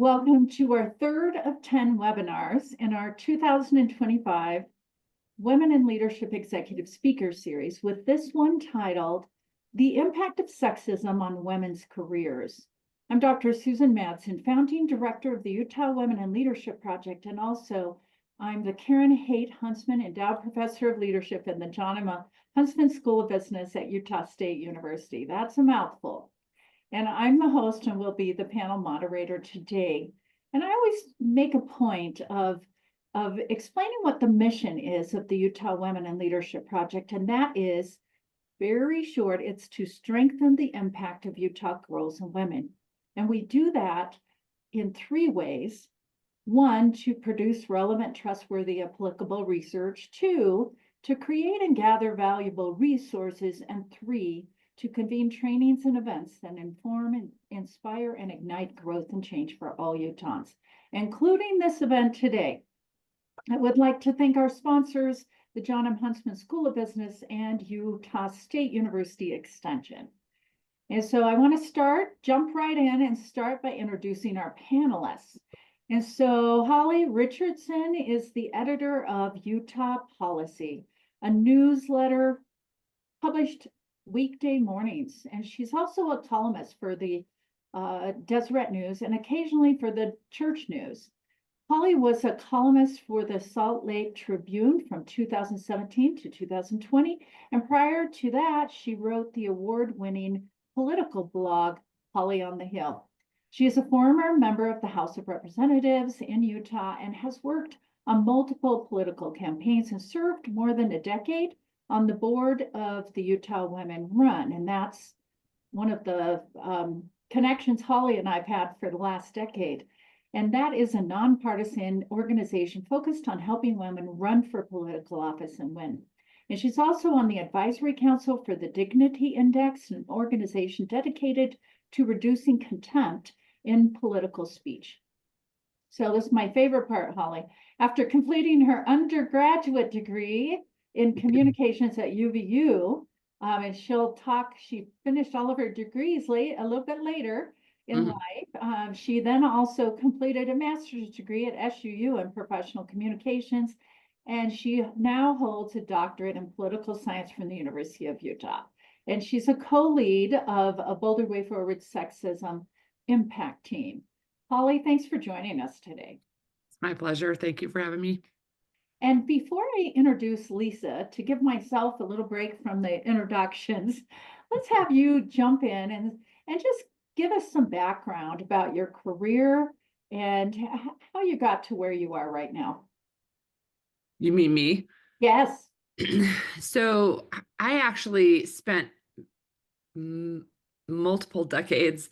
Welcome to our third of 10 webinars in our 2025 Women in Leadership Executive Speaker Series, with this one titled, The Impact of Sexism on Women's Careers. I'm Dr. Susan Madsen, founding director of the Utah Women in Leadership Project, and also I'm the Karen Haight Huntsman Endowed Professor of Leadership in the John M. Huntsman School of Business at Utah State University. That's a mouthful. And I'm the host and will be the panel moderator today. And I always make a point of explaining what the mission is of the Utah Women in Leadership Project. And that is very short. It's to strengthen the impact of Utah girls and women. And we do that in three ways. One, to produce relevant, trustworthy, applicable research. Two, to create and gather valuable resources. And three, to convene trainings and events that inform and inspire and ignite growth and change for all Utahns, including this event today. I would like to thank our sponsors, the John M. Huntsman School of Business and Utah State University Extension. And so I want to jump right in and start by introducing our panelists. And so Holly Richardson is the editor of Utah Policy, a newsletter published weekday mornings, and she's also a columnist for the Deseret News and occasionally for the Church News. Holly was a columnist for the Salt Lake Tribune from 2017 to 2020, and prior to that, she wrote the award-winning political blog, Holly on the Hill. She is a former member of the House of Representatives in Utah and has worked on multiple political campaigns and served more than a decade on the board of the Utah Women Run. And that's one of the connections Holly and I've had for the last decade. And that is a nonpartisan organization focused on helping women run for political office and win. And she's also on the advisory council for the Dignity Index, an organization dedicated to reducing contempt in political speech. So this is my favorite part, Holly. After completing her undergraduate degree in communications at UVU, and she finished all of her degrees a little bit later in life. She then also completed a master's degree at SUU in professional communications, and she now holds a doctorate in political science from the University of Utah. And she's a co-lead of a Boulder Way Forward Sexism Impact Team. Holly, thanks for joining us today. It's my pleasure. Thank you for having me. And before I introduce Lisa, to give myself a little break from the introductions, let's have you jump in and just give us some background about your career and how you got to where you are right now. You mean me? Yes. So I actually spent multiple decades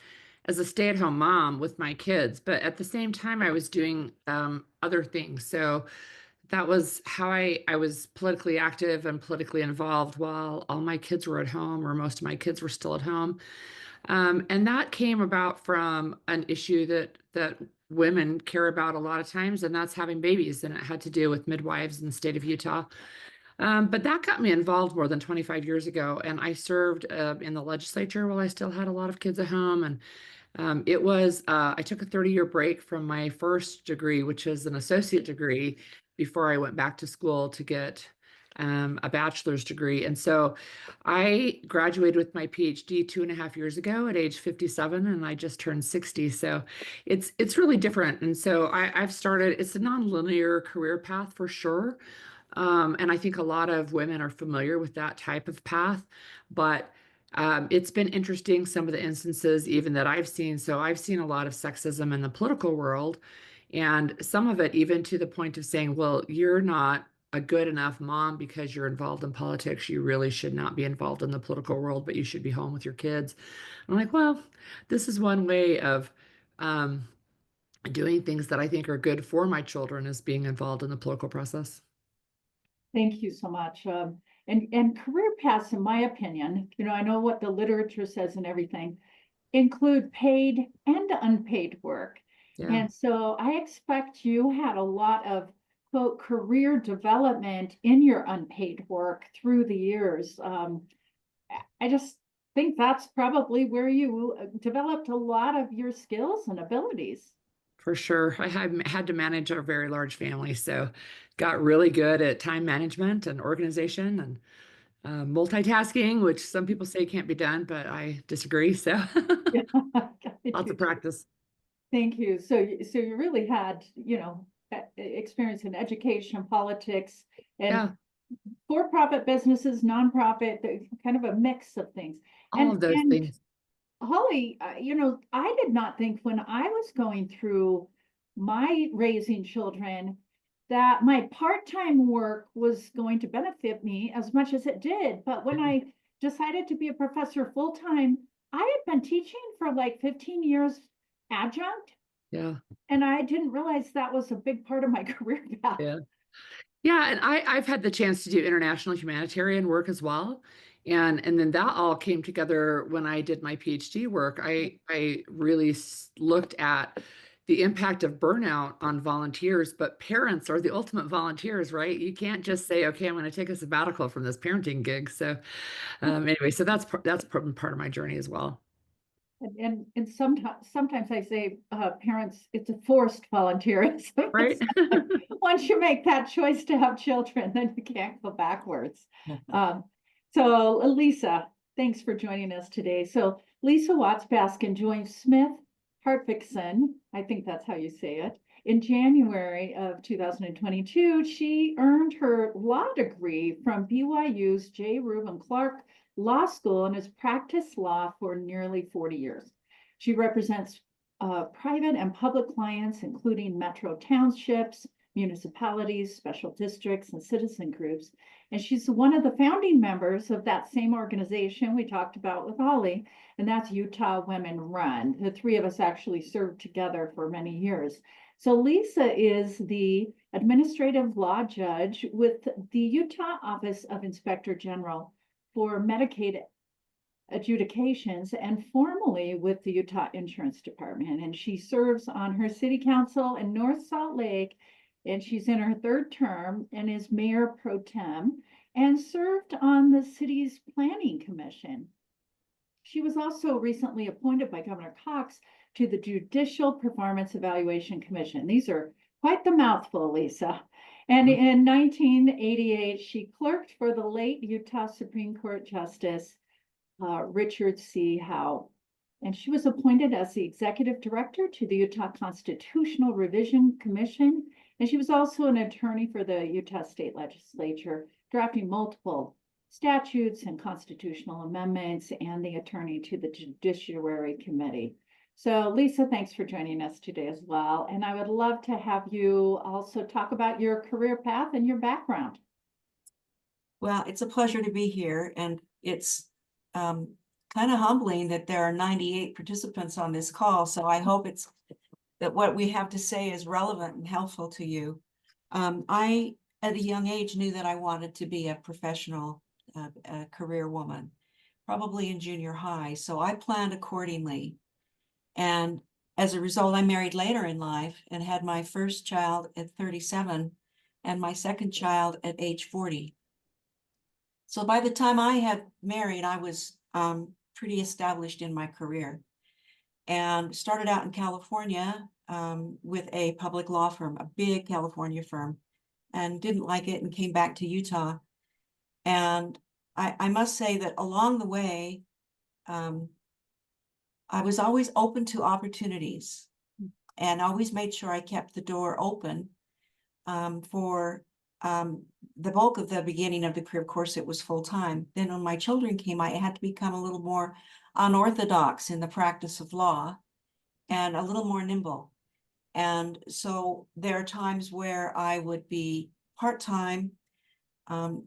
as a stay-at-home mom with my kids, but at the same time, I was doing other things. So that was how I was politically active and politically involved while all my kids were at home, or most of my kids were still at home. And that came about from an issue that women care about a lot of times, and that's having babies. And it had to do with midwives in the state of Utah. But that got me involved more than 25 years ago. And I served in the legislature while I still had a lot of kids at home. And I took a 30-year break from my first degree, which is an associate degree, before I went back to school to get a bachelor's degree. And so I graduated with my PhD 2.5 years ago at age 57, and I just turned 60. So it's really different. And so it's a nonlinear career path for sure. And I think a lot of women are familiar with that type of path, but it's been interesting, some of the instances even that I've seen. So I've seen a lot of sexism in the political world, and some of it even to the point of saying, well, you're not a good enough mom because you're involved in politics. You really should not be involved in the political world, but you should be home with your kids. I'm like, well, this is one way of doing things that I think are good for my children, is being involved in the political process. Thank you so much. And career paths, in my opinion, I know what the literature says and everything, include paid and unpaid work. Yeah. And so I expect you had a lot of, quote, career development in your unpaid work through the years. I just think that's probably where you developed a lot of your skills and abilities. for sure. I had to manage a very large family, so got really good at time management and organization and multitasking, which some people say can't be done, but I disagree. So Yeah, lots of practice. thank you. So, so you really had, experience in education, politics, and Yeah, for-profit businesses, nonprofit, kind of a mix of things. all And of those and things. Holly, I did not think when I was going through my raising children that my part-time work was going to benefit me as much as it did. But when I decided to be a professor full-time, I had been teaching for like 15 years adjunct, Yeah, and I didn't realize that was a big part of my career path. yeah. Yeah, and I've had the chance to do international humanitarian work as well. And then that all came together when I did my PhD work. I really looked at the impact of burnout on volunteers, but parents are the ultimate volunteers, right? You can't just say, okay, I'm going to take a sabbatical from this parenting gig. So anyway, so that's part of my journey as well. And sometimes I say, parents, it's a forced volunteerism. Right? Once you make that choice to have children, then you can't go backwards. Yeah. So Lisa, thanks for joining us today. So Lisa Watts Baskin joined Smith Hartvickson, I think that's how you say it, in January of 2022. She earned her law degree from BYU's J. Reuben Clark Law School and has practiced law for nearly 40 years. She represents private and public clients, including metro townships, municipalities, special districts, and citizen groups. And she's one of the founding members of that same organization we talked about with Holly, and that's Utah Women Run. The three of us actually served together for many years. So Lisa is the administrative law judge with the Utah Office of Inspector General for Medicaid adjudications and formally with the Utah Insurance Department. And she serves on her city council in North Salt Lake, and she's in her third term and is mayor pro tem and served on the city's planning commission. She was also recently appointed by Governor Cox to the Judicial Performance Evaluation Commission. These are quite the mouthful, Lisa. And in 1988, she clerked for the late Utah Supreme Court Justice Richard C. Howe. And she was appointed as the executive director to the Utah Constitutional Revision Commission. And she was also an attorney for the Utah State Legislature, drafting multiple statutes and constitutional amendments, and the attorney to the Judiciary Committee. So Lisa, thanks for joining us today as well. And I would love to have you also talk about your career path and your background. Well, it's a pleasure to be here, and it's kind of humbling that there are 98 participants on this call. So I hope that what we have to say is relevant and helpful to you. I, at a young age, knew that I wanted to be a professional career woman, probably in junior high. So I planned accordingly. And as a result, I married later in life and had my first child at 37 and my second child at age 40. So by the time I had married, I was pretty established in my career and started out in California with a public law firm, a big California firm, and didn't like it and came back to Utah. And I must say that along the way, I was always open to opportunities and always made sure I kept the door open for the bulk of the beginning of the career. Of course, it was full time. Then when my children came, I had to become a little more unorthodox in the practice of law and a little more nimble. And so there are times where I would be part-time,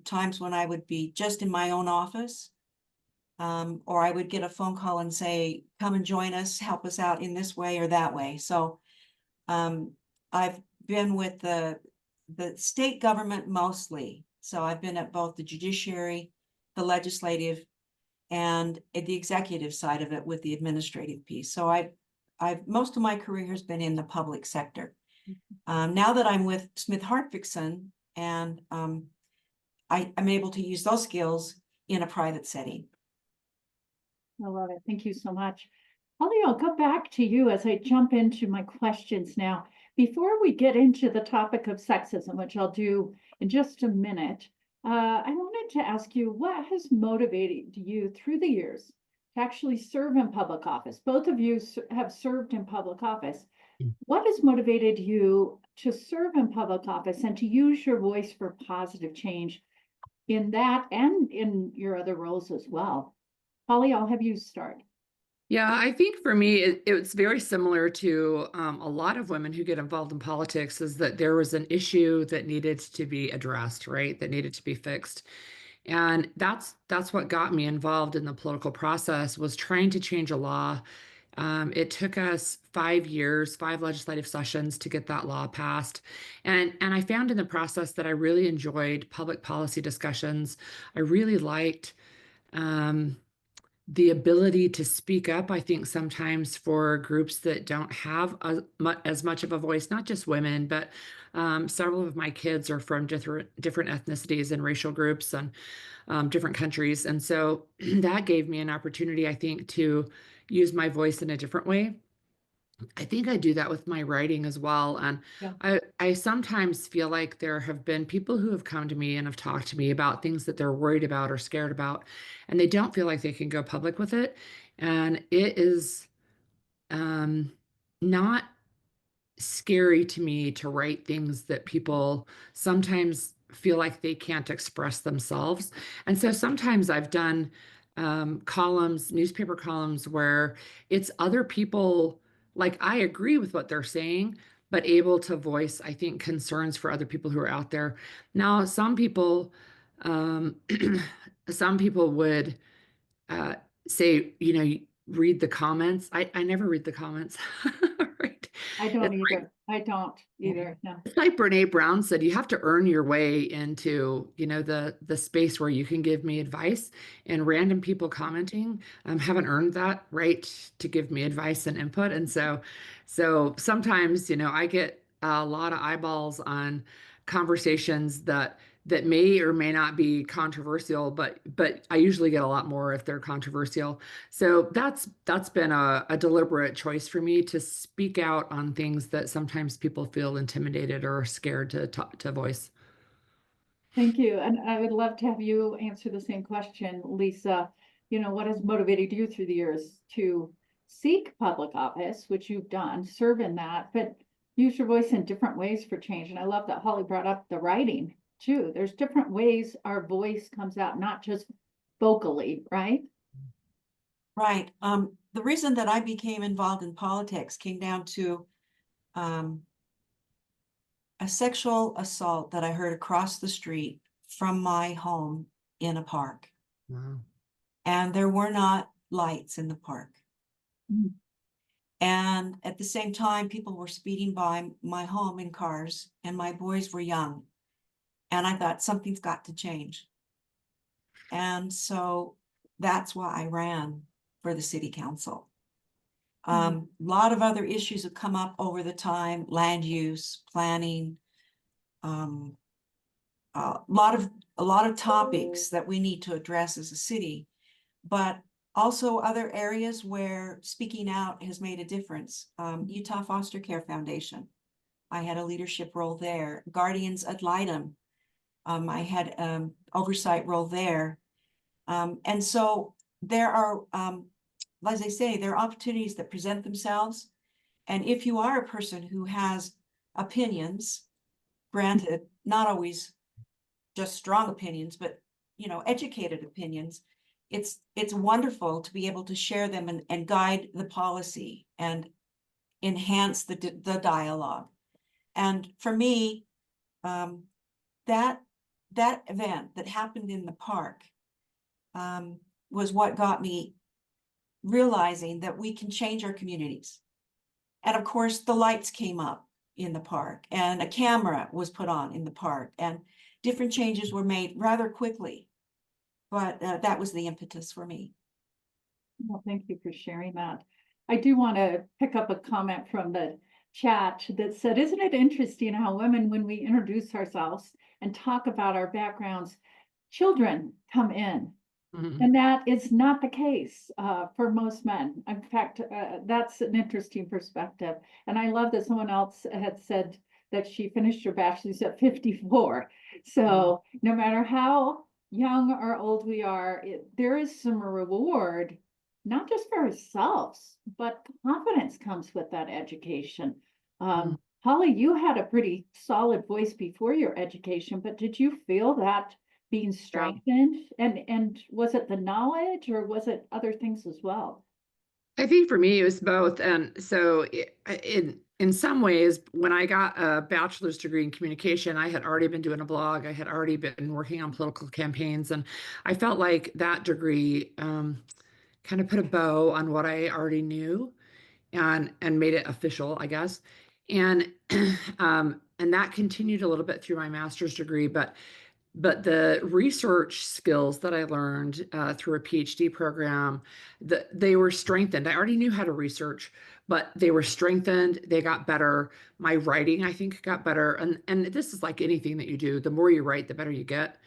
times when I would be just in my own office, or I would get a phone call and say, come and join us, help us out in this way or that way. So I've been with the state government mostly. So I've been at both the judiciary, the legislative, and at the executive side of it with the administrative piece. So I've most of my career has been in the public sector. Now that I'm with Smith Hartvickson, and I'm able to use those skills in a private setting. I love it. Thank you so much. Holly, I'll go back to you as I jump into my questions now. Before we get into the topic of sexism, which I'll do in just a minute, I wanted to ask you, what has motivated you through the years to actually serve in public office? Both of you have served in public office. What has motivated you to serve in public office and to use your voice for positive change in that and in your other roles as well? Holly, I'll have you start. Yeah, I think for me, it's very similar to a lot of women who get involved in politics, is that there was an issue that needed to be addressed, right? That needed to be fixed. And that's what got me involved in the political process, was trying to change a law. It took us 5 years, 5 legislative sessions to get that law passed. And I found in the process that I really enjoyed public policy discussions. I really liked um, the ability to speak up. I think sometimes for groups that don't have as much of a voice, not just women, but several of my kids are from different ethnicities and racial groups and different countries. And so that gave me an opportunity, I think, to use my voice in a different way. I think I do that with my writing as well. And Yeah. I sometimes feel like there have been people who have come to me and have talked to me about things that they're worried about or scared about, and they don't feel like they can go public with it. And it is not scary to me to write things that people sometimes feel like they can't express themselves. And so sometimes I've done columns, newspaper columns, where it's other people, like I agree with what they're saying, but able to voice, I think, concerns for other people who are out there. Now, um, some people would uh, say, read the comments. I never read the comments. Right? I don't It's either. I don't either. No. it's like Brene Brown said, you have to earn your way into, the space where you can give me advice. And random people commenting haven't earned that right to give me advice and input. And so sometimes, I get a lot of eyeballs on conversations that may or may not be controversial, but I usually get a lot more if they're controversial. So that's been a deliberate choice for me, to speak out on things that sometimes people feel intimidated or scared to voice. Thank you. And I would love to have you answer the same question, Lisa. What has motivated you through the years to seek public office, which you've done, serve in that, but use your voice in different ways for change? And I love that Holly brought up the writing too. There's different ways our voice comes out, not just vocally, right? Right. The reason that I became involved in politics came down to a sexual assault that I heard across the street from my home in a park. Wow. And there were not lights in the park. Mm. And at the same time, people were speeding by my home in cars, and my boys were young. And I thought, something's got to change. And so that's why I ran for the city council. A lot of other issues have come up over the time: land use, planning, a lot of topics that we need to address as a city, but also other areas where speaking out has made a difference. Utah Foster Care Foundation, I had a leadership role there. Guardians ad litem, I had oversight role there. And so there are, as I say, there are opportunities that present themselves. And if you are a person who has opinions, granted, not always just strong opinions, but educated opinions, it's wonderful to be able to share them and guide the policy and enhance the dialogue. And for me, that event that happened in the park was what got me realizing that we can change our communities. And of course, the lights came up in the park, and a camera was put on in the park, and different changes were made rather quickly. But that was the impetus for me. Well, thank you for sharing that. I do want to pick up a comment from the chat that said, isn't it interesting how women, when we introduce ourselves and talk about our backgrounds, children come in Mhm. And that is not the case for most men. In fact, that's an interesting perspective. And I love that someone else had said that she finished her bachelor's at 54. So no matter how young or old we are, there is some reward, not just for ourselves, but confidence comes with that education. Mm. Holly, you had a pretty solid voice before your education, but did you feel that being Yeah. strengthened? And was it the knowledge or was it other things as well? I think for me it was both. And so in some ways, when I got a bachelor's degree in communication, I had already been doing a blog. I had already been working on political campaigns, and I felt like that degree kind of put a bow on what I already knew and made it official, I guess. And and that continued a little bit through my master's degree, but the research skills that I learned through a PhD program, they were strengthened. I already knew how to research, but they were strengthened. They got better. My writing, I think, got better. And this is like anything that you do. The more you write, the better you get,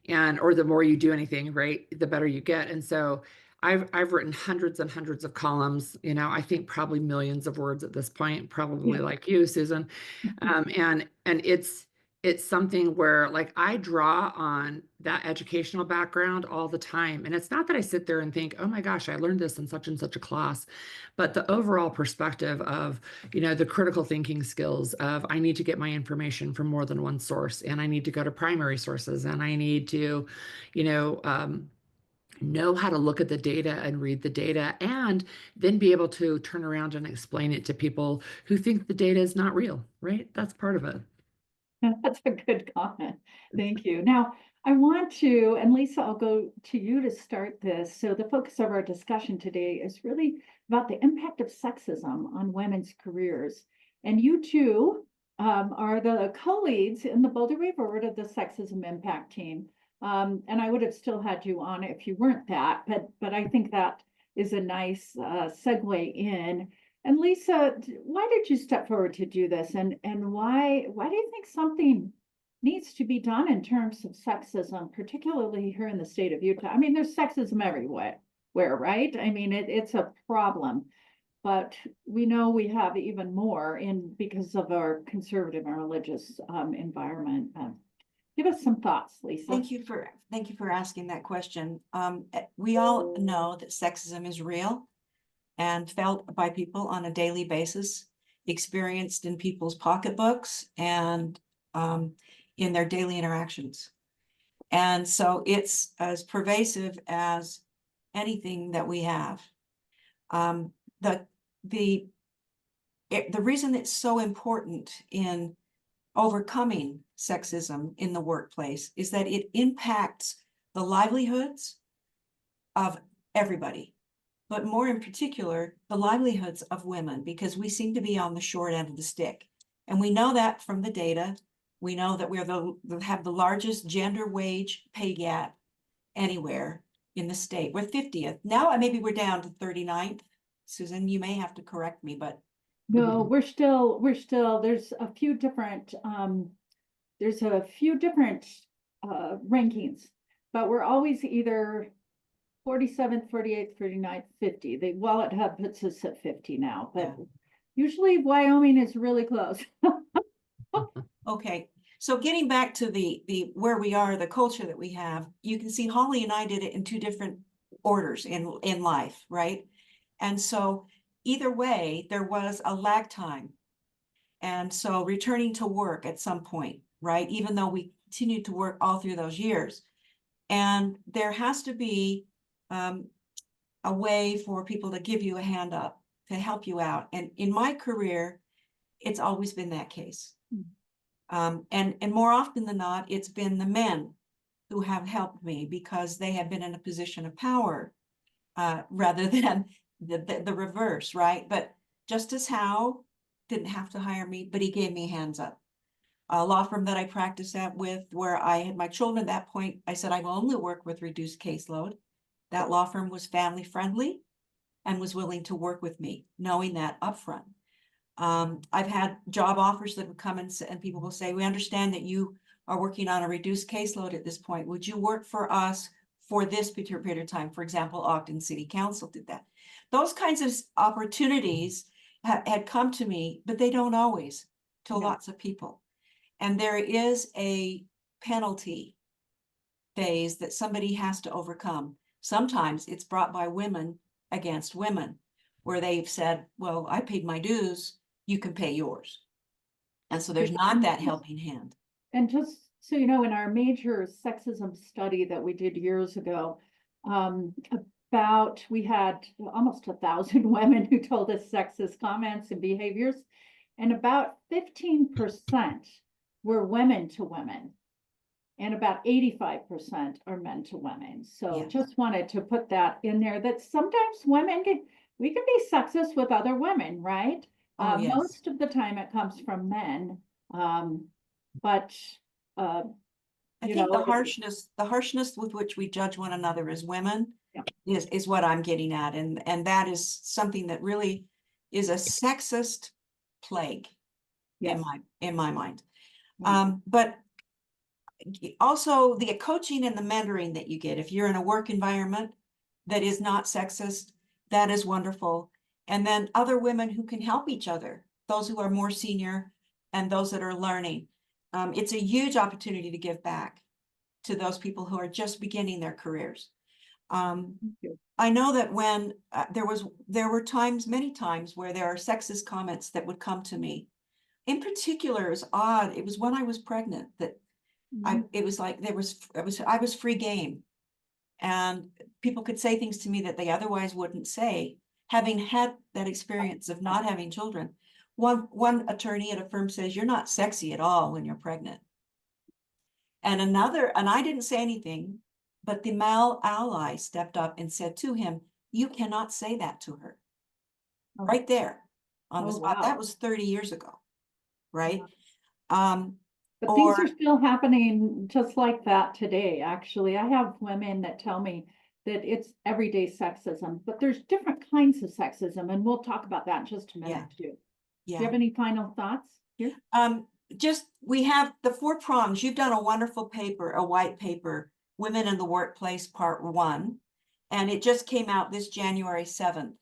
and or the more you do anything, right, the better you get. And so I've written hundreds and hundreds of columns. I think probably millions of words at this point, probably Yeah. like you, Susan. And it's something where like I draw on that educational background all the time. And it's not that I sit there and think, oh my gosh, I learned this in such and such a class, but the overall perspective of, the critical thinking skills of I need to get my information from more than one source, and I need to go to primary sources, and I need to, you know how to look at the data and read the data, and then be able to turn around and explain it to people who think the data is not real, right? That's part of it. That's a good comment. Thank you. Now, I want to, and Lisa, I'll go to you to start this. So the focus of our discussion today is really about the impact of sexism on women's careers. And you two are the co-leads in the Boulder Way Forward of the Sexism Impact Team. And I would have still had you on if you weren't that, but I think that is a nice segue in. And Lisa, why did you step forward to do this? And why do you think something needs to be done in terms of sexism, particularly here in the state of Utah? I mean, there's sexism everywhere, right? I mean, it's a problem, but we know we have even more because of our conservative and religious environment. Give us some thoughts, Lisa. Thank you for asking that question. We all know that sexism is real and felt by people on a daily basis, experienced in people's pocketbooks and in their daily interactions. And so it's as pervasive as anything that we have. The reason it's so important in overcoming sexism in the workplace is that it impacts the livelihoods of everybody, but more in particular, the livelihoods of women, because we seem to be on the short end of the stick. And we know that from the data. We know that we have the largest gender wage pay gap anywhere in the state. We're 50th. Now maybe we're down to 39th. Susan, you may have to correct me, but No, we're still, there's a few different rankings, but we're always either 47th, 48th, 39th, 50. The Wallet Hub puts us at 50 now, but usually Wyoming is really close. okay. So getting back to the where we are, the culture that we have, you can see Holly and I did it in two different orders in life, right? And so either way, there was a lag time. And so returning to work at some point, right? Even though we continued to work all through those years. And there has to be a way for people to give you a hand up, to help you out. And in my career, it's always been that case. And more often than not, it's been the men who have helped me because they have been in a position of power rather than the reverse, right? But Justice Howe didn't have to hire me, but he gave me hands up. A law firm that I practiced at with, where I had my children at that point, I said, I will only work with reduced caseload. That law firm was family friendly and was willing to work with me, knowing that upfront. I've had job offers that would come and people will say, we understand that you are working on a reduced caseload at this point. Would you work for us for this particular period of time. For example, Ogden City Council did that. Those kinds of opportunities had come to me, but they don't always to lots of people. And there is a penalty phase that somebody has to overcome. Sometimes it's brought by women against women, where they've said, well, I paid my dues, you can pay yours. And so there's not that helping hand. And just so you know, in our major sexism study that we did years ago, we had almost 1,000 women who told us sexist comments and behaviors, and about 15% were women to women, and about 85% are men to women. So Yes. just wanted to put that in there, that sometimes we can be sexist with other women, right? Oh, yes. Most of the time it comes from men. But I you think know, the harshness with which we judge one another as women Yeah. is what I'm getting at. And that is something that really is a sexist plague yes, in my mind. Right. But also the coaching and the mentoring that you get, if you're in a work environment that is not sexist, that is wonderful. And then other women who can help each other, those who are more senior and those that are learning. It's a huge opportunity to give back to those people who are just beginning their careers. Thank you. I know that when there were many times where there are sexist comments that would come to me. In particular, it was odd. It was when I was pregnant that it was like I was free game, and people could say things to me that they otherwise wouldn't say, having had that experience of not having children. One attorney at a firm says, you're not sexy at all when you're pregnant. And I didn't say anything, but the male ally stepped up and said to him, you cannot say that to her. Oh. Right there on the Oh, spot. wow. That was 30 years ago, right? But Or- things are still happening just like that today, actually. I have women that tell me that it's everyday sexism, but there's different kinds of sexism, and we'll talk about that in just a minute too. Do you have any final thoughts here? We have the 4 prongs. You've done a wonderful paper, a white paper, Women in the Workplace, Part 1, and it just came out this January 7th.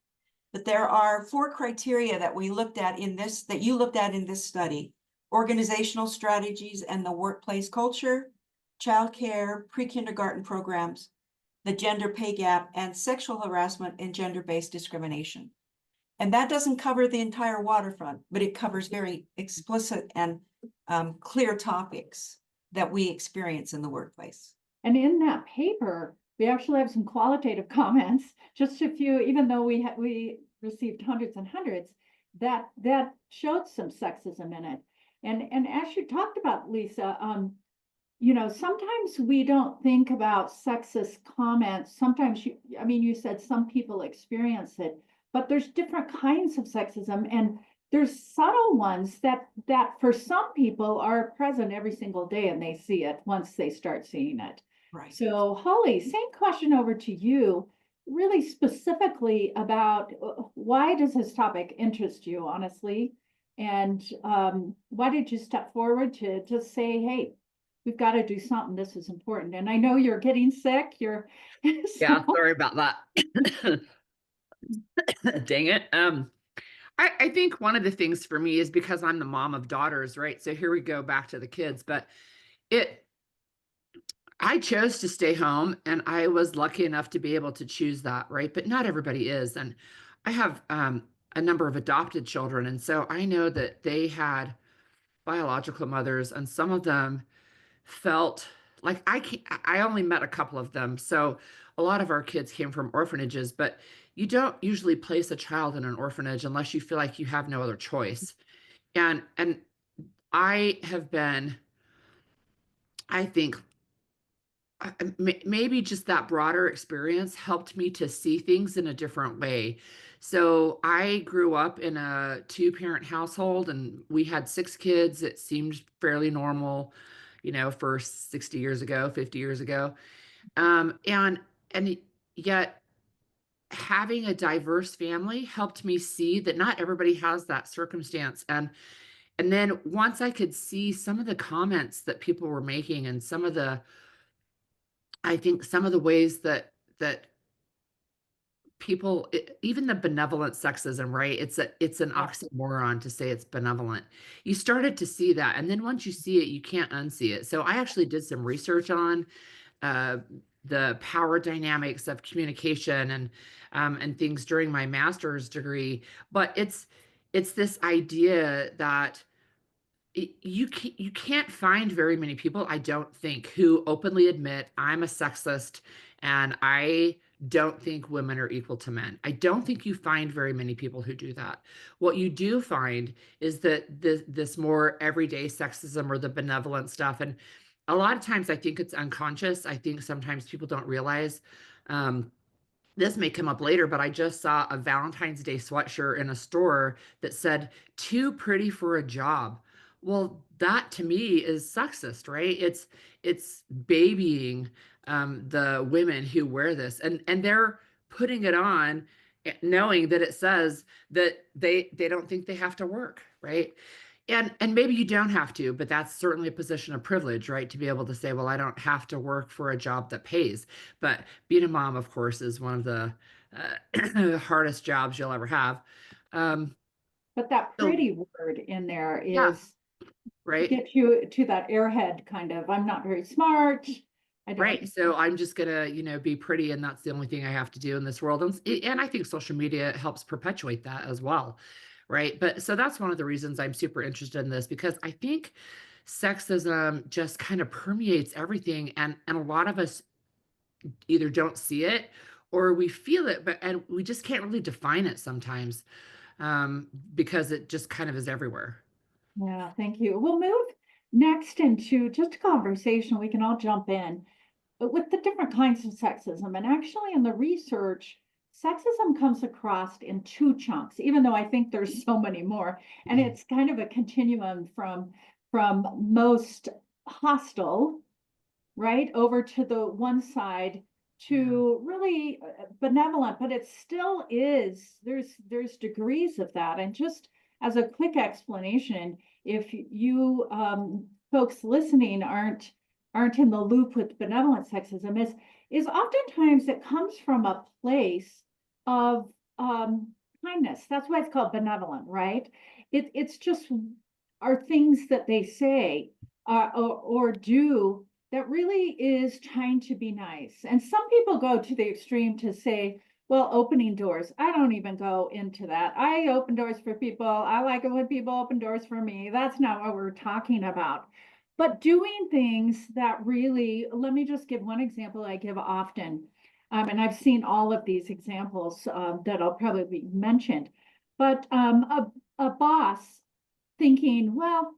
But there are 4 criteria that you looked at in this study: organizational strategies and the workplace culture, childcare, pre-kindergarten programs, the gender pay gap, and sexual harassment and gender-based discrimination. And that doesn't cover the entire waterfront, but it covers very explicit and clear topics that we experience in the workplace. And in that paper, we actually have some qualitative comments, just a few, even though we received hundreds and hundreds, that showed some sexism in it. And as you talked about, Lisa, sometimes we don't think about sexist comments. Sometimes you said some people experience it, but there's different kinds of sexism, and there's subtle ones that for some people are present every single day, and they see it once they start seeing it. Right. So Holly, same question over to you, really specifically about why does this topic interest you, honestly? And why did you step forward to just say, hey, we've got to do something, this is important? And I know you're getting sick, Yeah, sorry about that. Dang it. I think one of the things for me is because I'm the mom of daughters, right? So here we go back to the kids, but I chose to stay home, and I was lucky enough to be able to choose that, right? But not everybody is. And I have a number of adopted children, and so I know that they had biological mothers, and some of them felt like I only met a couple of them. So a lot of our kids came from orphanages, but you don't usually place a child in an orphanage unless you feel like you have no other choice. And I have been, I think, maybe just that broader experience helped me to see things in a different way. So I grew up in a 2-parent household, and we had 6 kids. It seemed fairly normal, for 60 years ago, 50 years ago. And yet having a diverse family helped me see that not everybody has that circumstance. And then once I could see some of the comments that people were making and some of the I think some of the ways that people, even the benevolent sexism, right? It's an Yeah. oxymoron to say it's benevolent. You started to see that, and then once you see it, you can't unsee it. So I actually did some research on uh, the power dynamics of communication and things during my master's degree. But it's this idea that you can't find very many people, I don't think, who openly admit I'm a sexist and I don't think women are equal to men. I don't think you find very many people who do that. What you do find is that this more everyday sexism or the benevolent stuff, and a lot of times I think it's unconscious. I think sometimes people don't realize. Um, this may come up later, but I just saw a Valentine's Day sweatshirt in a store that said, "Too pretty for a job." Well, that to me is sexist, right? It's babying the women who wear this, and they're putting it on, knowing that it says that they don't think they have to work, right? And maybe you don't have to, but that's certainly a position of privilege, right? To be able to say, well, I don't have to work for a job that pays. But being a mom, of course, is one of the hardest jobs you'll ever have. Um, But that so pretty word in there yeah, is to right. get you to that airhead kind of, I'm not very smart. I Right. don't, So I'm just gonna, be pretty, and that's the only thing I have to do in this world. And I think social media helps perpetuate that as well. Right. But so that's one of the reasons I'm super interested in this, because I think sexism just kind of permeates everything, and a lot of us either don't see it or we feel it, but and we just can't really define it sometimes, because it just kind of is everywhere. yeah, thank you. We'll move next into just a conversation. We can all jump in. But with the different kinds of sexism, and actually in the research, sexism comes across in two chunks, even though I think there's so many more. And Mhm. it's kind of a continuum from most hostile, right, over to the one side Yeah. to really benevolent, but it still is, there's degrees of that. And just as a quick explanation, if you folks listening aren't in the loop with benevolent sexism, is oftentimes it comes from a place of kindness. That's why it's called benevolent, right? It's just are things that they say or do that really is trying to be nice. And some people go to the extreme to say, well, opening doors. I don't even go into that. I open doors for people. I like it when people open doors for me. That's not what we're talking about. But doing things that really, let me just give one example I give often. And I've seen all of these examples that I'll probably mention. But a boss thinking, well,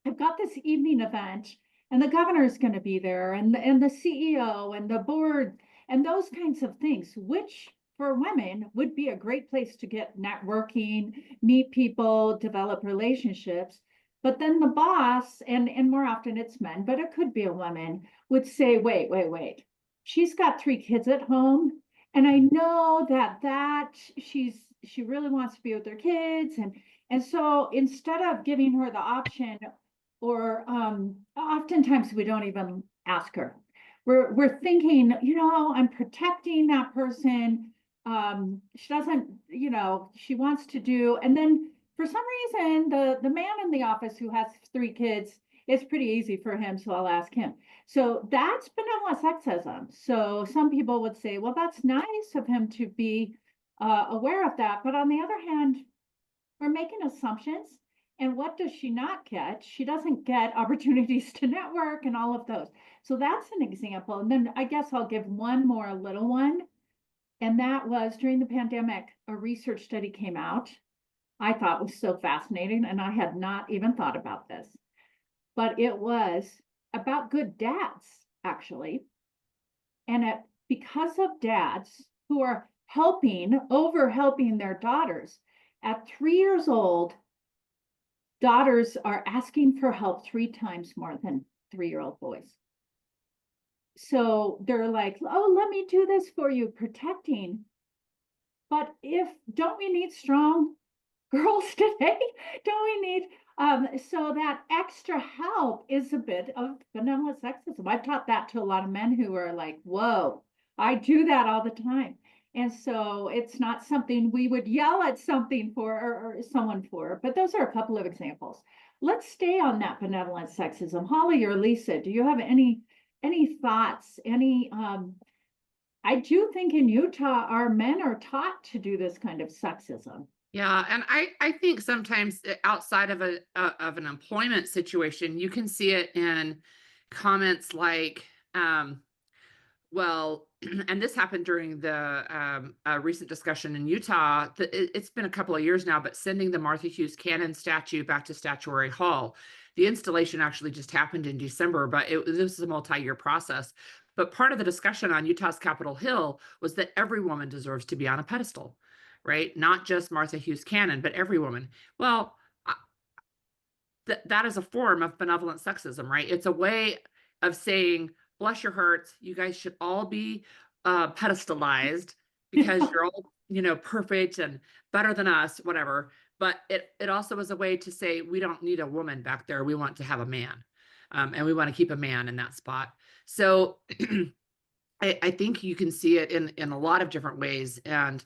I've got this evening event and the governor's going to be there and the CEO and the board and those kinds of things, which for women would be a great place to get networking, meet people, develop relationships. But then the boss, and more often it's men, but it could be a woman, would say, wait. She's got 3 kids at home. And I know that she really wants to be with her kids. And so instead of giving her the option, or oftentimes we don't even ask her. We're thinking, I'm protecting that person. She doesn't, she wants to do, and then for some reason, the man in the office who has 3 kids, it's pretty easy for him, so I'll ask him. So that's benevolent sexism. So some people would say, well, that's nice of him to be aware of that, but on the other hand, we're making assumptions. And what does she not get? She doesn't get opportunities to network and all of those. So that's an example. And then I guess I'll give one more little one. And that was during the pandemic, a research study came out. I thought was so fascinating, and I had not even thought about this. But it was about good dads, actually. And because of dads who are over helping their daughters, at 3 years old, daughters are asking for help 3 times more than 3-year-old boys. So they're like, oh, let me do this for you, protecting. But don't we need strong girls today? Don't we need So that extra help is a bit of benevolent sexism. I've taught that to a lot of men who are like, whoa, I do that all the time. And so it's not something we would yell at something for or someone for, but those are a couple of examples. Let's stay on that benevolent sexism. Holly or Lisa, do you have any thoughts? I do think in Utah, our men are taught to do this kind of sexism. Yeah, and I think sometimes outside of an employment situation, you can see it in comments like, well, and this happened during the recent discussion in Utah. It's been a couple of years now, but sending the Martha Hughes Cannon statue back to Statuary Hall. The installation actually just happened in December, but this is a multi-year process. But part of the discussion on Utah's Capitol Hill was that every woman deserves to be on a pedestal, right? Not just Martha Hughes Cannon, but every woman. Well, that is a form of benevolent sexism, right? It's a way of saying, bless your hearts, you guys should all be pedestalized because you're all, perfect and better than us, whatever. But it also is a way to say, we don't need a woman back there. We want to have a man. And we want to keep a man in that spot. So I think you can see it in a lot of different ways, and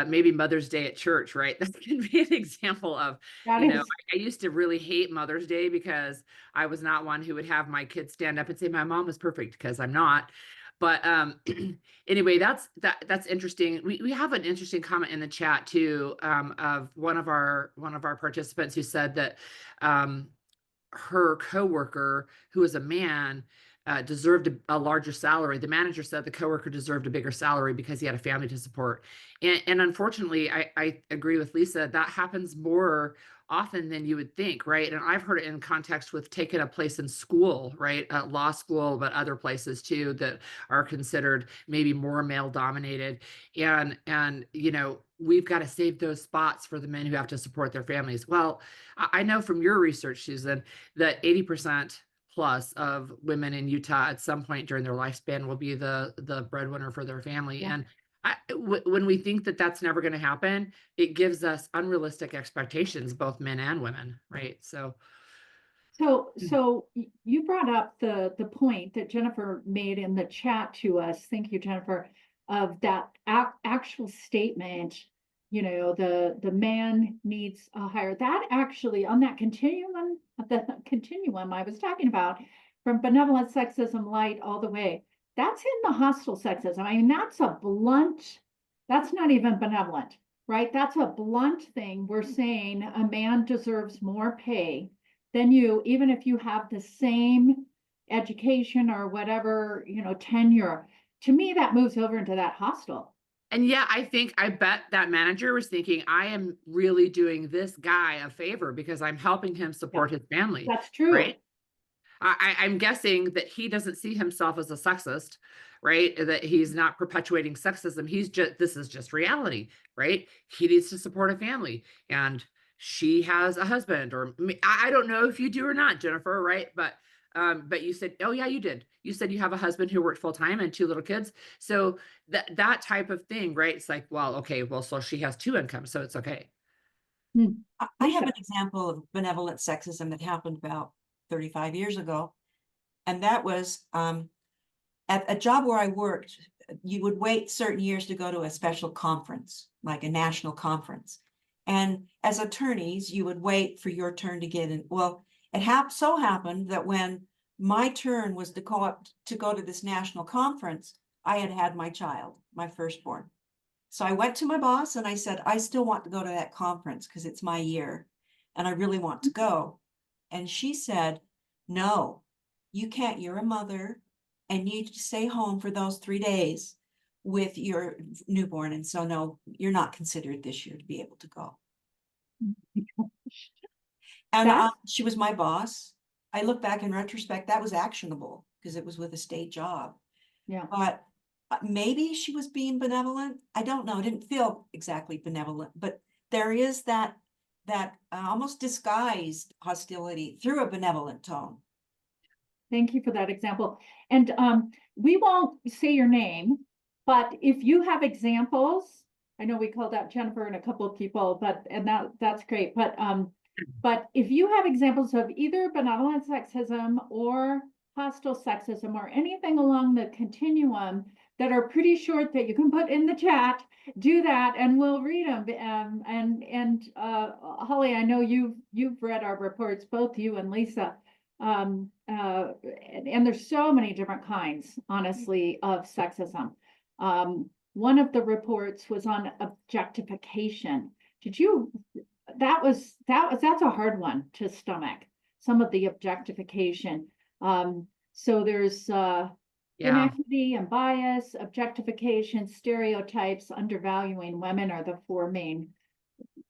maybe Mother's Day at church, right? That can be an example of, That I is, used to really hate Mother's Day because I was not one who would have my kids stand up and say my mom was perfect, because I'm not. But anyway, that's interesting. We have an interesting comment in the chat too, of one of our participants who said that her coworker, who is a man, deserved a larger salary. The manager said the coworker deserved a bigger salary because he had a family to support. And unfortunately, I agree with Lisa, that happens more often than you would think, right? And I've heard it in context with taking a place in school, right? At law school, but other places too that are considered maybe more male dominated. And we've got to save those spots for the men who have to support their families. Well, I know from your research, Susan, that 80% plus of women in Utah at some point during their lifespan will be the breadwinner for their family. Yeah. And when we think that that's never going to happen, it gives us unrealistic expectations, both men and women, right? So you brought up the point that Jennifer made in the chat to us. Thank you, Jennifer, of that actual statement. The man needs a higher. That actually on that continuum, I was talking about, from benevolent sexism light all the way. That's in the hostile sexism. I mean, that's a blunt. That's not even benevolent, right? That's a blunt thing. We're saying a man deserves more pay than you, even if you have the same education or whatever, tenure. To me, that moves over into that hostile. and yeah, I bet that manager was thinking, I am really doing this guy a favor because I'm helping him support his family, That's true. right? I'm guessing that he doesn't see himself as a sexist, right? That he's not perpetuating sexism. This is just reality, right? He needs to support a family, and she has a husband, or I don't know if you do or not, Jennifer, right? But you said, oh yeah, you did. You said you have a husband who worked full time and 2 little kids. So that type of thing, right? It's like, well, okay, well, so she has 2 incomes, so it's okay. I have an example of benevolent sexism that happened about 35 years ago. And that was at a job where I worked, you would wait certain years to go to a special conference, like a national conference. And as attorneys, you would wait for your turn to get in. Well, it so happened that when my turn was to go to this national conference, I had my child, my firstborn. So I went to my boss and I said, I still want to go to that conference because it's my year and I really want to go. And she said, no, you can't. You're a mother and you need to stay home for those 3 days with your newborn. And so, no, you're not considered this year to be able to go. And she was my boss. I look back in retrospect, that was actionable because it was with a state job. Yeah. But maybe she was being benevolent. I don't know. It didn't feel exactly benevolent, but there is that almost disguised hostility through a benevolent tone. Thank you for that example. And we won't say your name, but if you have examples, I know we called out Jennifer and a couple of people, that's great. But But if you have examples of either benevolent sexism or hostile sexism or anything along the continuum that are pretty short that you can put in the chat, do that and we'll read them. Holly, I know you've read our reports, both you and Lisa. And there's so many different kinds, honestly, of sexism. One of the reports was on objectification. That's a hard one to stomach, some of the objectification. So there's Yeah. inequity and bias, objectification, stereotypes, undervaluing women are the four main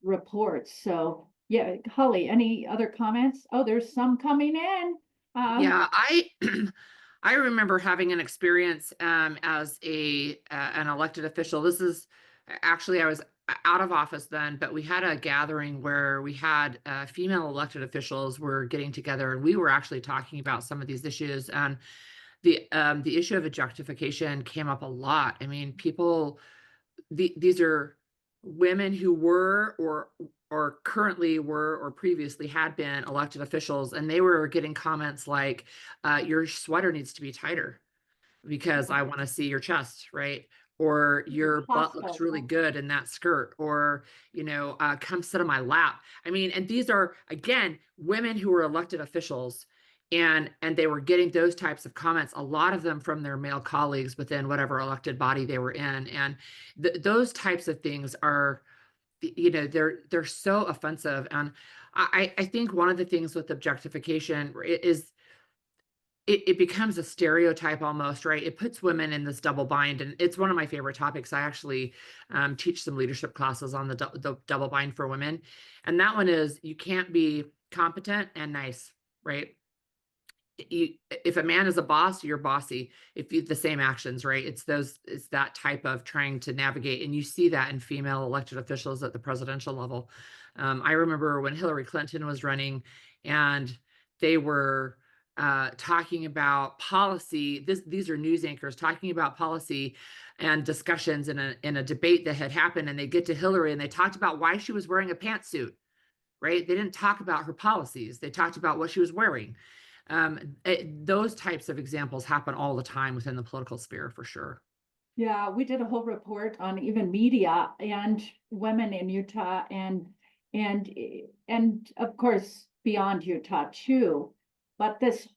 reports. So yeah, Holly, any other comments? Oh, there's some coming in. Yeah, I remember having an experience as an elected official. This is actually, I was out of office then, but we had a gathering where we had female elected officials were getting together, and we were actually talking about some of these issues. And the issue of objectification came up a lot. I mean, these are women who were or currently were or previously had been elected officials, and they were getting comments like, your sweater needs to be tighter because I want to see your chest, right? Or your butt looks really good in that skirt, or, come sit on my lap. I mean, and these are, again, women who were elected officials, and they were getting those types of comments, a lot of them from their male colleagues within whatever elected body they were in. And those types of things are, they're so offensive. And I think one of the things with objectification is it becomes a stereotype almost, right? It puts women in this double bind, and it's one of my favorite topics. I actually teach some leadership classes on the double bind for women, and that one is you can't be competent and nice, right? If a man is a boss, you're bossy. If you the same actions, right? It's that type of trying to navigate, and you see that in female elected officials at the presidential level. I remember when Hillary Clinton was running, and they were talking about policy. These are news anchors talking about policy and discussions in a debate that had happened, and they get to Hillary and they talked about why she was wearing a pantsuit, right? They didn't talk about her policies. They talked about what she was wearing. Those types of examples happen all the time within the political sphere, for sure. Yeah, we did a whole report on even media and women in Utah and of course beyond Utah too. But that's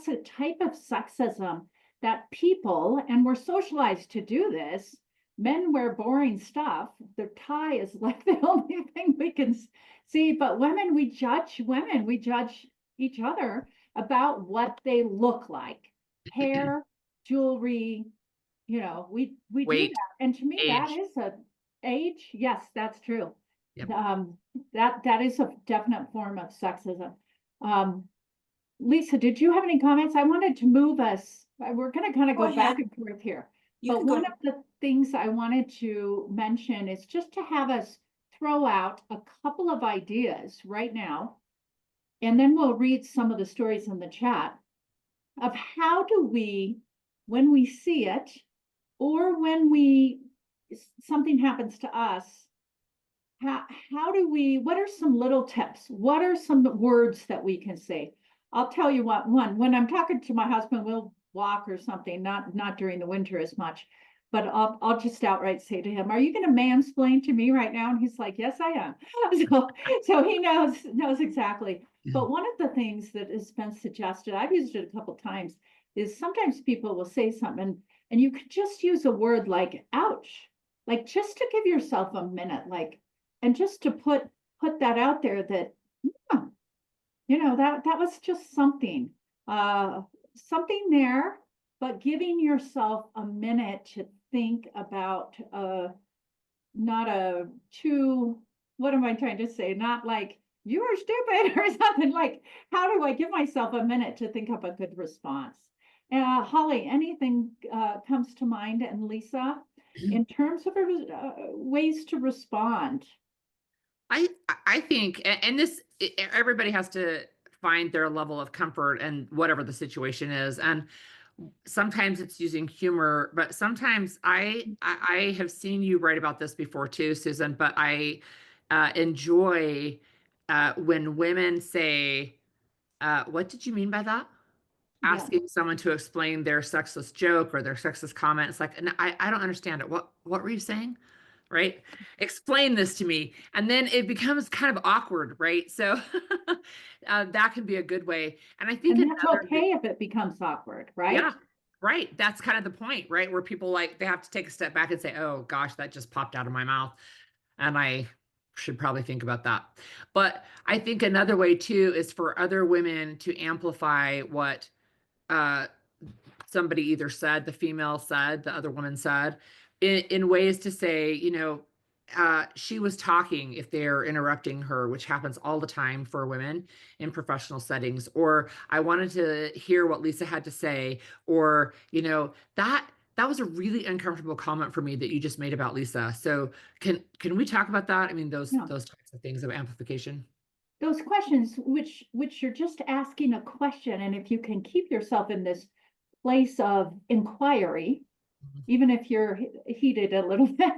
a type of sexism that people, and we're socialized to do this. Men wear boring stuff. Their tie is like the only thing we can see. But we judge each other about what they look like. Hair, jewelry, we do Weight, that. And to me, that age. is a age. Yes, that's true. Yep. That is a definite form of sexism. Lisa, did you have any comments? I wanted to move us. We're going to kind of go back and forth here. But one of the things I wanted to mention is just to have us throw out a couple of ideas right now, and then we'll read some of the stories in the chat of how do we, when we see it, or when something happens to us, what are some little tips? What are some words that we can say? I'll tell you what, when I'm talking to my husband, we'll walk or something, not during the winter as much, but I'll just outright say to him, are you going to mansplain to me right now? And he's like, yes, I am. So he knows exactly. But one of the things that has been suggested, I've used it a couple of times, is sometimes people will say something and you could just use a word like ouch, like just to give yourself a minute, and just to put that out there that, that was just something there, but giving yourself a minute to think about, not what am I trying to say? Not like, you are stupid or something, like, how do I give myself a minute to think of a good response? Holly, anything comes to mind, and Lisa, in terms of ways to respond? I think, and everybody has to find their level of comfort and whatever the situation is. And sometimes it's using humor, but sometimes I have seen you write about this before too, Susan, but I enjoy when women say, what did you mean by that? Yeah. Asking someone to explain their sexist joke or their sexist comment. It's like, and I don't understand it. What were you saying? Right? Explain this to me. And then it becomes kind of awkward, right? So that can be a good way. And I think And that's another, okay if it becomes awkward, right? yeah, right. That's kind of the point, right? Where people like they have to take a step back and say, oh gosh, that just popped out of my mouth. And I should probably think about that. But I think another way too is for other women to amplify what uh somebody either said, the female said, the other woman said, in ways to say, she was talking if they're interrupting her, which happens all the time for women in professional settings, or I wanted to hear what Lisa had to say, or, that was a really uncomfortable comment for me that you just made about Lisa. So can we talk about that? I mean, those Yeah. those types of things of amplification. Those questions, which you're just asking a question, and if you can keep yourself in this place of inquiry, Mhm. even if you're heated a little bit,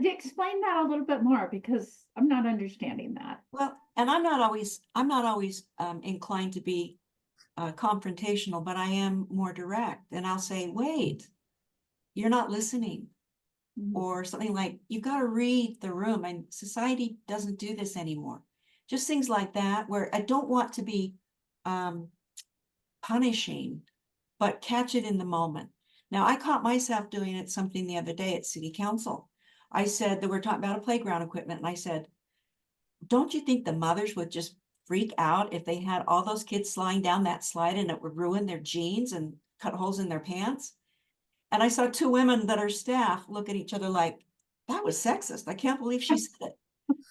explain that a little bit more because I'm not understanding that. Well, and I'm not always inclined to be confrontational, but I am more direct. And I'll say, wait, you're not listening. Mhm. Or something like, you've got to read the room, and society doesn't do this anymore. Just things like that, where I don't want to be punishing, but catch it in the moment. Now, I caught myself doing it something the other day at city council. I said that we're talking about a playground equipment, and I said, don't you think the mothers would just freak out if they had all those kids sliding down that slide and it would ruin their jeans and cut holes in their pants? And I saw two women that are staff look at each other like, that was sexist. I can't believe she said it.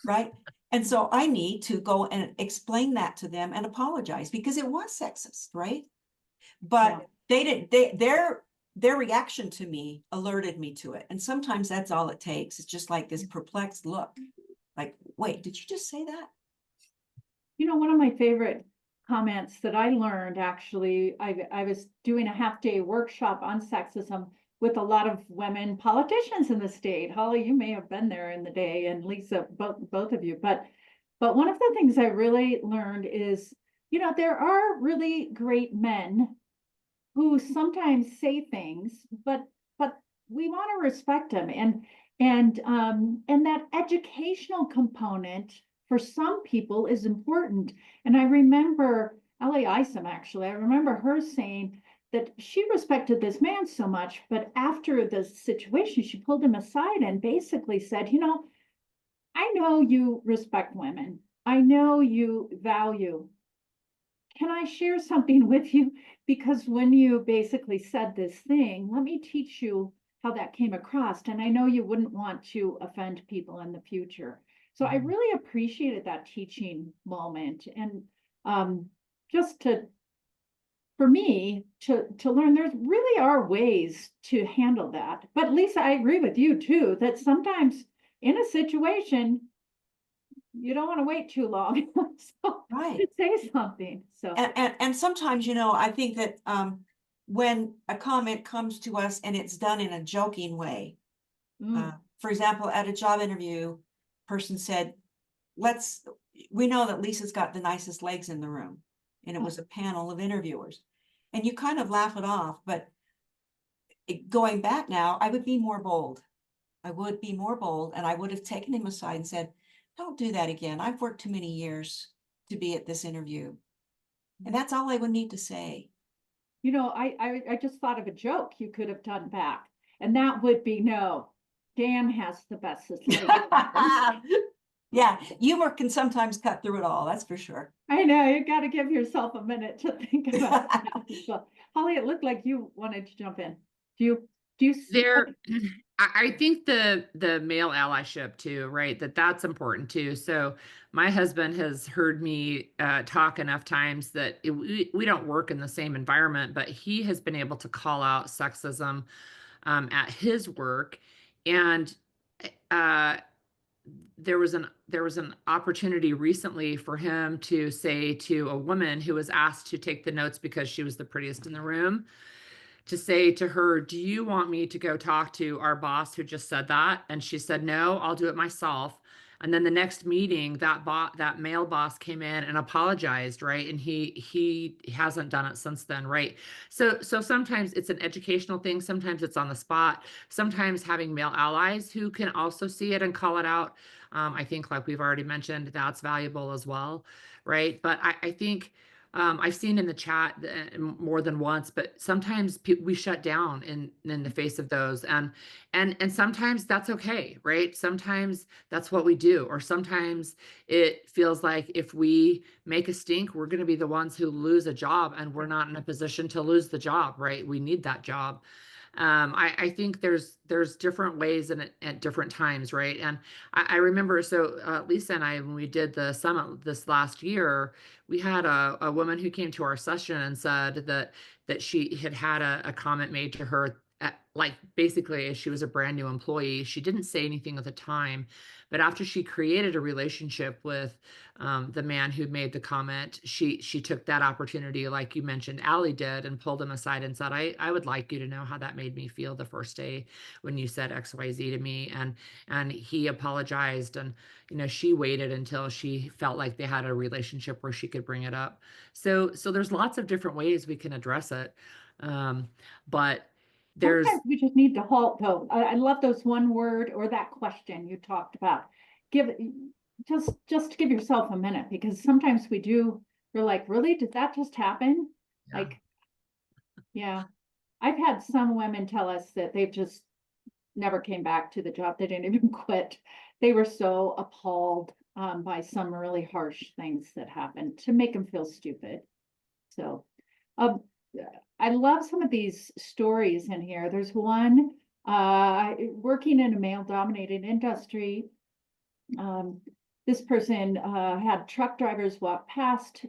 Right. And so I need to go and explain that to them and apologize because it was sexist. Right. But they didn't, their reaction to me alerted me to it. And sometimes that's all it takes. It's just like this perplexed look. Like, wait, did you just say that? One of my favorite comments that I learned actually, I was doing a half-day workshop on sexism with a lot of women politicians in the state. Holly, you may have been there in the day, and Lisa, both of you. But one of the things I really learned is, there are really great men who sometimes say things, but we want to respect them, and that educational component for some people is important. And I remember Ellie Isom, actually, I remember her saying that she respected this man so much, but after the situation, she pulled him aside and basically said, I know you respect women. I know you value. Can I share something with you? Because when you basically said this thing, let me teach you how that came across. And I know you wouldn't want to offend people in the future. So I really appreciated that teaching moment. And just for me to learn, there really are ways to handle that. But Lisa, I agree with you too, that sometimes in a situation, you don't want to wait too long. So Right. to say something. So And sometimes, I think that when a comment comes to us and it's done in a joking way, for example, at a job interview, person said, we know that Lisa's got the nicest legs in the room. And it was a panel of interviewers. And you kind of laugh it off, but going back now, I would be more bold. I would be more bold, and I would have taken him aside and said, don't do that again. I've worked too many years to be at this interview. And that's all I would need to say. I just thought of a joke you could have done back, and that would be no. Dan has the best leg. Yeah, humor can sometimes cut through it all, that's for sure. I know, you got to give yourself a minute to think about that. So, Holly, it looked like you wanted to jump in. Do you There, I think the male allyship too, right? That's important too. So my husband has heard me talk enough times that we don't work in the same environment, but he has been able to call out sexism at his work, and uh, there was an opportunity recently for him to say to a woman who was asked to take the notes because she was the prettiest in the room, to say to her, do you want me to go talk to our boss who just said that? And she said, no, I'll do it myself. And then the next meeting, that male boss came in and apologized, right? And he hasn't done it since then, right? So sometimes it's an educational thing, sometimes it's on the spot, sometimes having male allies who can also see it and call it out. I think, like we've already mentioned, that's valuable as well, right? But I think I've seen in the chat more than once, but sometimes we shut down in the face of those, and sometimes that's okay, right? Sometimes that's what we do, or sometimes it feels like if we make a stink, we're going to be the ones who lose a job, and we're not in a position to lose the job, right? We need that job. I think there's different ways and at different times, right? And I remember, so Lisa and I, when we did the summit this last year, we had a woman who came to our session and said that she had had a comment made to her, like basically as she was a brand new employee. She didn't say anything at the time, but after she created a relationship with the man who made the comment, she took that opportunity, like you mentioned, Allie did, and pulled him aside and said, I would like you to know how that made me feel the first day when you said XYZ to me. And he apologized, and she waited until she felt like they had a relationship where she could bring it up. So there's lots of different ways we can address it. But there's Sometimes we just need to halt though. I love those one word or that question you talked about. Give just give yourself a minute, because sometimes we're like, really, did that just happen? yeah. Like, yeah. I've had some women tell us that they've just never came back to the job. They didn't even quit. They were so appalled by some really harsh things that happened to make them feel stupid. So, um, I love some of these stories in here. There's one working in a male-dominated industry. This person had truck drivers walk past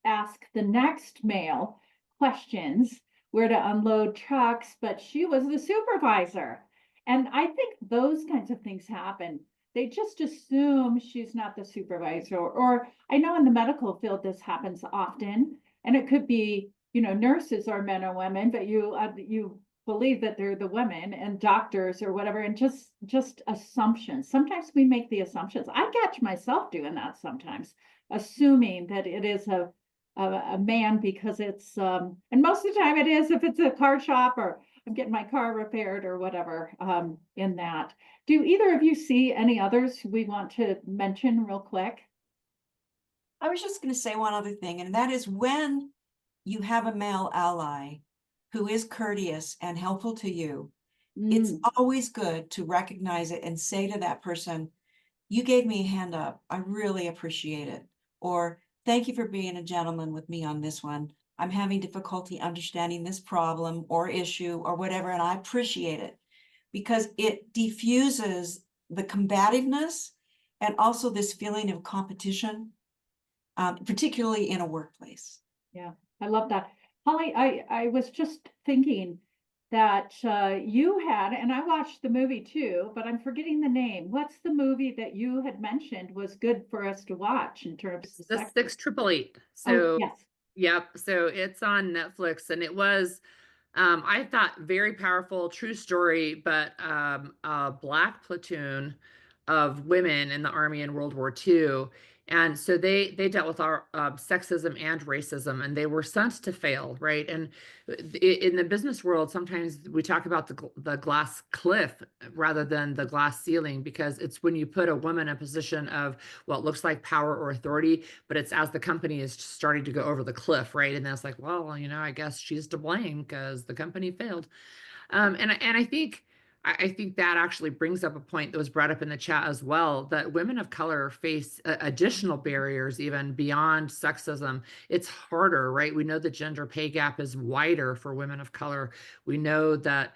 ask the next male questions where to unload trucks, but she was the supervisor. And I think those kinds of things happen. They just assume she's not the supervisor. Or I know in the medical field this happens often, and it could be, nurses are men or women, but you believe that they're the women, and doctors or whatever, and just assumptions. Sometimes we make the assumptions. I catch myself doing that sometimes, assuming that it is a man because it's and most of the time it is if it's a car shop or I'm getting my car repaired or whatever in that. Do either of you see any others we want to mention real quick? I was just going to say one other thing, and that is when you have a male ally who is courteous and helpful to you, it's always good to recognize it and say to that person, you gave me a hand up. I really appreciate it. Or thank you for being a gentleman with me on this one. I'm having difficulty understanding this problem or issue or whatever, and I appreciate it because it diffuses the combativeness and also this feeling of competition, particularly in a workplace. Yeah, I love that. Holly, I was just thinking that you had, and I watched the movie too, but I'm forgetting the name. What's the movie that you had mentioned was good for us to watch in terms of the sex? 6888. Oh, So yes. yep, so it's on Netflix, and it was I thought very powerful, true story, but a black platoon of women in the army in World War II. And so they dealt with our sexism and racism, and they were sent to fail, right? And in the business world, sometimes we talk about the glass cliff rather than the glass ceiling, because it's when you put a woman in a position of what looks like power or authority, but it's as the company is starting to go over the cliff, right? And that's like, well, I guess she's to blame because the company failed. And I think that actually brings up a point that was brought up in the chat as well, that women of color face additional barriers even beyond sexism. It's harder, right? We know the gender pay gap is wider for women of color. We know that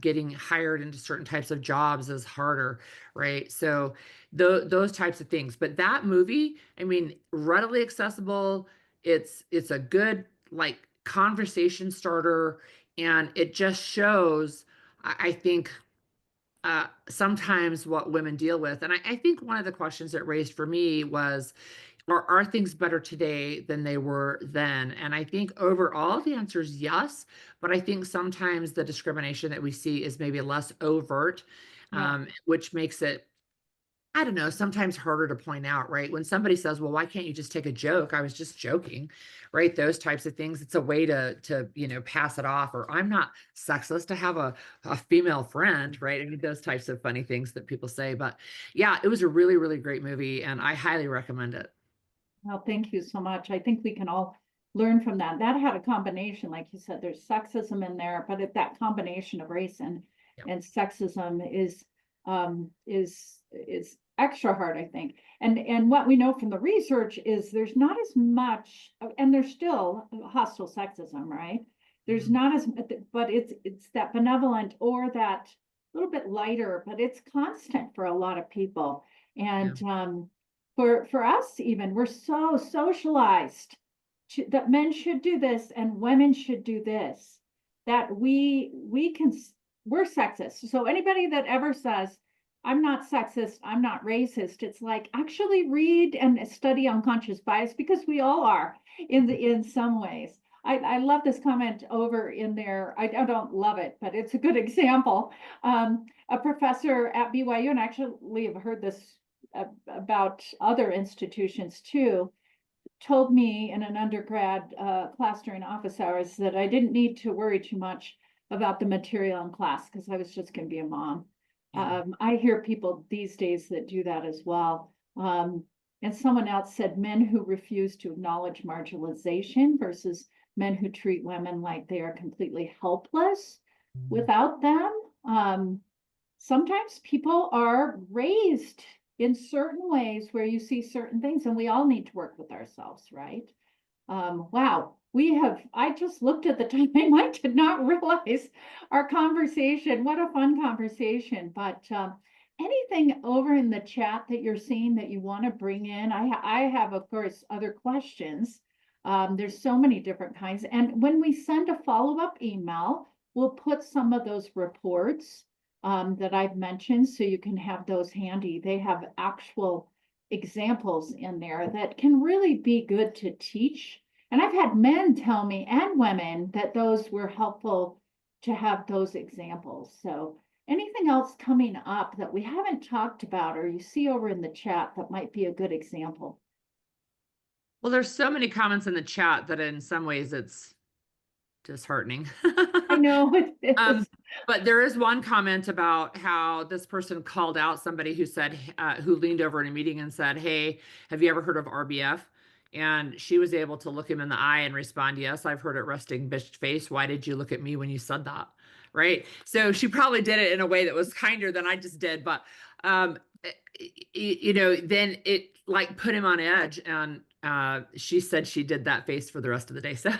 getting hired into certain types of jobs is harder, right? So those types of things. But that movie, I mean, readily accessible. It's a good like conversation starter, and it just shows, I think, sometimes what women deal with. And I think one of the questions it raised for me was, are things better today than they were then? And I think overall the answer is yes, but I think sometimes the discrimination that we see is maybe less overt. which makes it, I don't know, sometimes harder to point out, right? When somebody says, well, why can't you just take a joke? I was just joking, right? Those types of things. It's a way to pass it off, or I'm not sexist to have a female friend, right? I mean, those types of funny things that people say. But yeah, it was a really, really great movie, and I highly recommend it. Well, thank you so much. I think we can all learn from that. That had a combination, like you said, there's sexism in there, but that combination of race Yep. and sexism is extra hard, I think. And what we know from the research is there's not as much, and there's still hostile sexism, right? There's Mhm. not as, but it's that benevolent or that little bit lighter, but it's constant for a lot of people. And for us even, we're so socialized that men should do this and women should do this, that we're sexist. So anybody that ever says, I'm not sexist, I'm not racist, it's like, actually read and study unconscious bias, because we all are in some ways. I love this comment over in there. I don't love it, but it's a good example. A professor at BYU, and actually have heard this about other institutions too, told me in an undergrad class during office hours that I didn't need to worry too much about the material in class because I was just going to be a mom. Yeah. I hear people these days that do that as well. And someone else said men who refuse to acknowledge marginalization versus men who treat women like they are completely helpless without them. Sometimes people are raised in certain ways where you see certain things, and we all need to work with ourselves, right? Wow, I just looked at the time. I did not realize our conversation. What a fun conversation. But anything over in the chat that you're seeing that you want to bring in? I have, of course, other questions. There's so many different kinds. And when we send a follow-up email, we'll put some of those reports that I've mentioned so you can have those handy. They have actual examples in there that can really be good to teach. And I've had men tell me, and women, that those were helpful to have those examples. So anything else coming up that we haven't talked about or you see over in the chat that might be a good example? Well, there's so many comments in the chat that in some ways it's disheartening. I know it is. But there is one comment about how this person called out somebody who said, who leaned over in a meeting and said, hey, have you ever heard of RBF? And she was able to look him in the eye and respond, yes, I've heard it, resting bitch face. Why did you look at me when you said that? Right. So she probably did it in a way that was kinder than I just did. But, then it like put him on edge. And she said she did that face for the rest of the day. So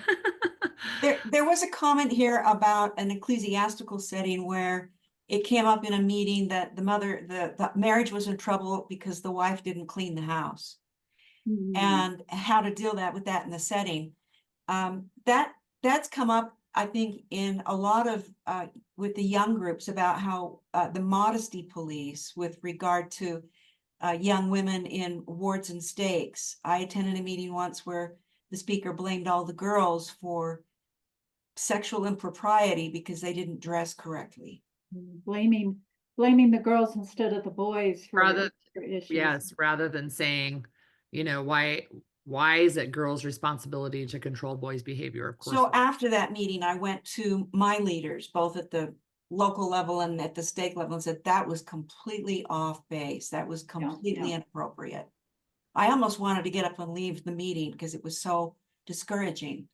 There was a comment here about an ecclesiastical setting where it came up in a meeting that the marriage was in trouble because the wife didn't clean the house, and how to deal with that in the setting. That's come up, I think, in a lot of with the young groups about how the modesty police with regard to young women in wards and stakes. I attended a meeting once where the speaker blamed all the girls for sexual impropriety because they didn't dress correctly. Blaming the girls instead of the boys for issues. Yes, rather than saying, why is it girls' responsibility to control boys' behavior? Of course. So after that meeting, I went to my leaders, both at the local level and at the stake level, and said that was completely off base. That was completely inappropriate. I almost wanted to get up and leave the meeting because it was so discouraging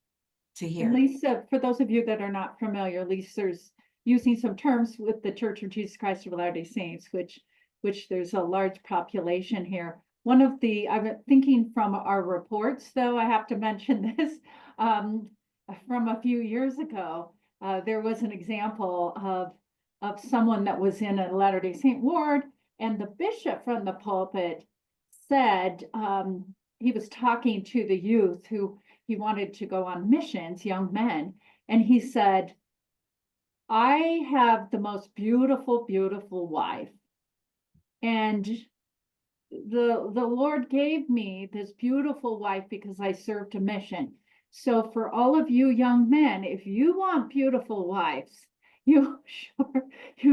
to hear. And Lisa, for those of you that are not familiar, Lisa's using some terms with the Church of Jesus Christ of Latter-day Saints, which there's a large population here. One of the, I'm thinking from our reports, though, I have to mention this, from a few years ago, there was an example of someone that was in a Latter-day Saint ward, and the bishop from the pulpit said, he was talking to the youth who he wanted to go on missions, young men, and he said, I have the most beautiful, beautiful wife. And the Lord gave me this beautiful wife because I served a mission. So for all of you young men, if you want beautiful wives, you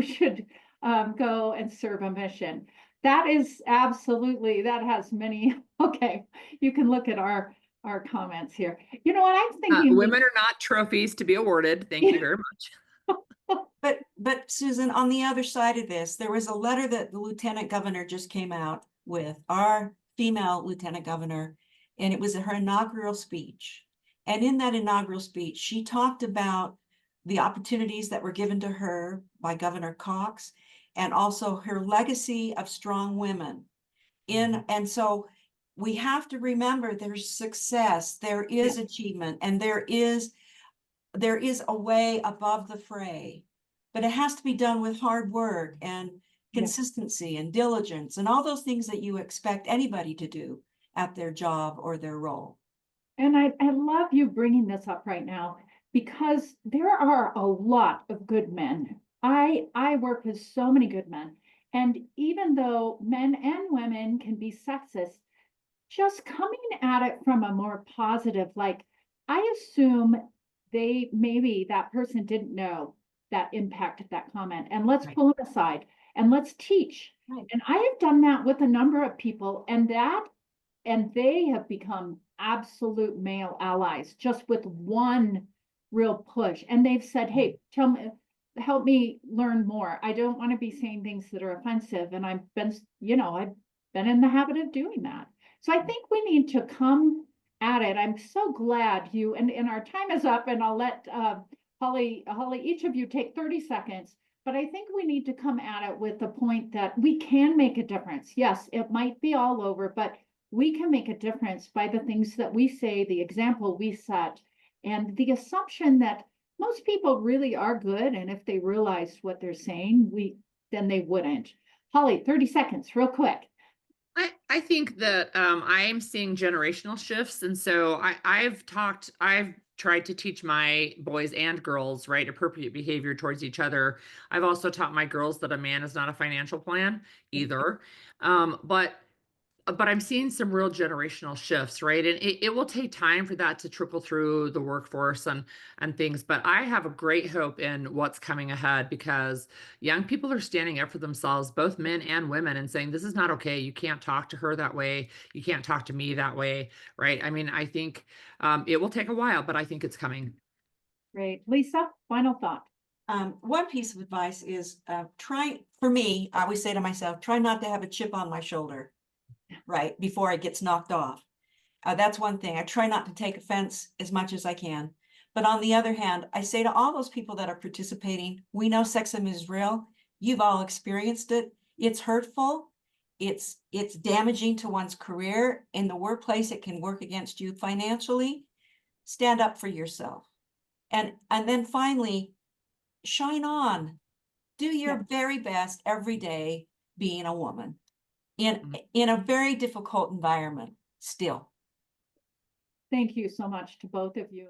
should go and serve a mission. That is absolutely, that has many, okay, you can look at our comments here. You know what I'm thinking? Women are not trophies to be awarded. Thank you very much. But Susan, on the other side of this, there was a letter that the lieutenant governor just came out with, our female lieutenant governor, and it was her inaugural speech. And in that inaugural speech, she talked about the opportunities that were given to her by Governor Cox, and also her legacy of strong women. And so we have to remember there's success, there is achievement, and there is a way above the fray. But it has to be done with hard work and consistency and diligence and all those things that you expect anybody to do at their job or their role. And I love you bringing this up right now, because there are a lot of good men. I work with so many good men. And even though men and women can be sexist, just coming at it from a more positive, like, I assume maybe that person didn't know that impacted that comment, and let's pull them aside and let's teach. And I have done that with a number of people, and they have become absolute male allies just with one real push. And they've said, hey, help me learn more. I don't want to be saying things that are offensive. And I've been in the habit of doing that. So I think we need to come at it. I'm so glad and our time is up, and I'll let Holly, each of you take 30 seconds. But I think we need to come at it with the point that we can make a difference. Yes, it might be all over, but we can make a difference by the things that we say, the example we set, and the assumption that most people really are good. And if they realized what they're saying, then they wouldn't. Holly, 30 seconds, real quick. I think that I am seeing generational shifts. And so I've tried to teach my boys and girls, right, appropriate behavior towards each other. I've also taught my girls that a man is not a financial plan either. But I'm seeing some real generational shifts, right? And it will take time for that to trickle through the workforce and things. But I have a great hope in what's coming ahead, because young people are standing up for themselves, both men and women, and saying, this is not okay. You can't talk to her that way. You can't talk to me that way, right? I mean, I think it will take a while, but I think it's coming. Great. Lisa, final thought. One piece of advice is for me, I always say to myself, try not to have a chip on my shoulder, right, before it gets knocked off. That's one thing. I try not to take offense as much as I can. But on the other hand, I say to all those people that are participating, we know sexism is real. You've all experienced it. It's hurtful. It's damaging to one's career. In the workplace, it can work against you financially. Stand up for yourself. And then finally, shine on. Do your very best every day being a woman in a very difficult environment still. Thank you so much to both of you.